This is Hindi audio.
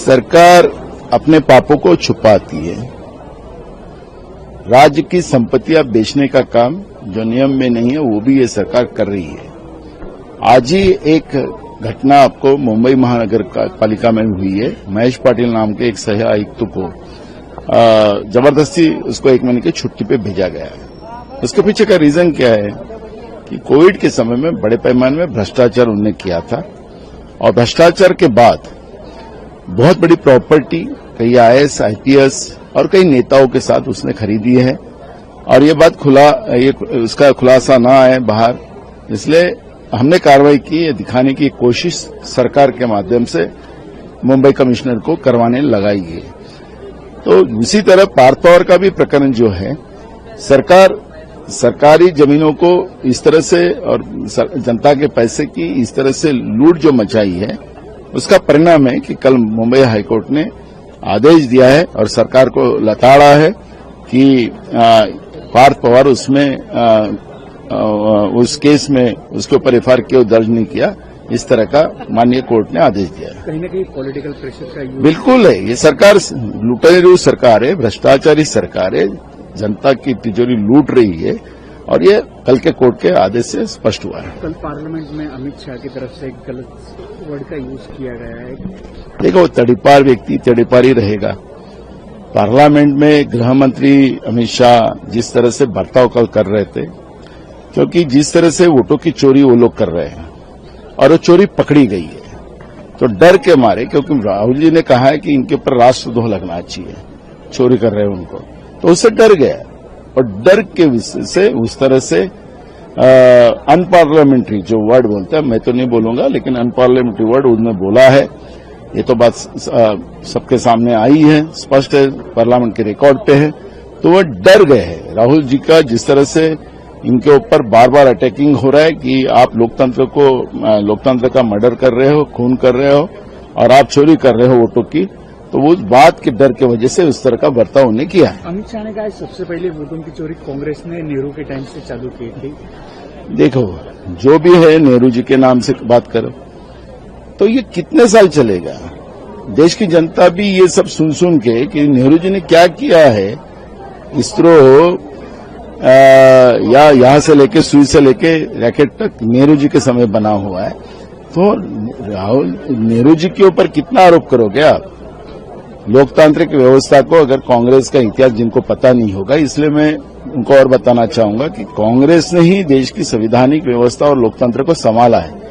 सरकार अपने पापों को छुपाती है। राज्य की संपत्तियां बेचने का काम जो नियम में नहीं है वो भी ये सरकार कर रही है। आज ही एक घटना आपको मुंबई महानगर पालिका में हुई है। महेश पाटिल नाम के एक सह आयुक्त को जबरदस्ती उसको 1 महीने की छुट्टी पे भेजा गया है। उसके पीछे का रीजन क्या है कि कोविड के समय में बड़े पैमाने में भ्रष्टाचार उन्होंने किया था और भ्रष्टाचार के बाद बहुत बड़ी प्रॉपर्टी कई आईएएस, आईपीएस और कई नेताओं के साथ उसने खरीदी है और ये बात उसका खुलासा ना आए बाहर, इसलिए हमने कार्रवाई की। ये दिखाने की कोशिश सरकार के माध्यम से मुंबई कमिश्नर को करवाने लगाई है। तो इसी तरह पार्थ पवार का भी प्रकरण जो है, सरकार सरकारी जमीनों को इस तरह से और जनता के पैसे की इस तरह से लूट जो मचाई है, उसका परिणाम है कि कल मुंबई हाईकोर्ट ने आदेश दिया है और सरकार को लताड़ा है कि पार्थ पवार उसमें उस केस में उसके ऊपर एफआईआर क्यों दर्ज नहीं किया, इस तरह का माननीय कोर्ट ने आदेश दिया है। कहीं न कहीं पॉलिटिकल प्रेशर का यूज बिल्कुल है। ये सरकार लुटेरू सरकार है, भ्रष्टाचारी सरकार है, जनता की तिजोरी लूट रही है और ये कल के कोर्ट के आदेश से स्पष्ट हुआ है। कल पार्लियामेंट में अमित शाह की तरफ से एक गलत वर्ड का यूज किया गया है। देखो, तड़ीपार व्यक्ति तड़ीपार ही रहेगा। पार्लियामेंट में गृह मंत्री अमित शाह जिस तरह से बर्ताव कल कर रहे थे, क्योंकि जिस तरह से वोटों की चोरी वो लोग कर रहे हैं और वो चोरी पकड़ी गई है, तो डर के मारे, क्योंकि राहुल जी ने कहा है कि इनके ऊपर राष्ट्रद्रोह लगना चाहिए, चोरी कर रहे हैं उनको, तो उससे डर गया और डर के विषय से उस तरह से अनपार्लियामेंट्री जो वर्ड बोलते हैं, मैं तो नहीं बोलूंगा, लेकिन अनपार्लियामेंट्री वर्ड उसने बोला है। ये तो बात सबके सामने आई है, स्पष्ट है, पार्लियामेंट के रिकॉर्ड पे है। तो वो डर गए हैं राहुल जी का, जिस तरह से इनके ऊपर बार बार अटैकिंग हो रहा है कि आप लोकतंत्र का मर्डर कर रहे हो, खून कर रहे हो और आप चोरी कर रहे हो वोटों की, तो वो बात के डर की वजह से उस तरह का बर्ताव उन्हें किया है। अमित शाह ने कहा सबसे पहले वोटों की चोरी कांग्रेस ने नेहरू के टाइम से चालू की थी। देखो, जो भी है नेहरू जी के नाम से बात करो तो ये कितने साल चलेगा। देश की जनता भी ये सब सुन सुन के कि नेहरू जी ने क्या किया है, इसरो या यहां से लेके सुई से लेके रैकेट तक नेहरू जी के समय बना हुआ है, तो राहुल नेहरू जी के ऊपर कितना आरोप करोगे आप। लोकतांत्रिक व्यवस्था को अगर कांग्रेस का इतिहास जिनको पता नहीं होगा, इसलिए मैं उनको और बताना चाहूंगा कि कांग्रेस ने ही देश की संवैधानिक व्यवस्था और लोकतंत्र को संभाला है।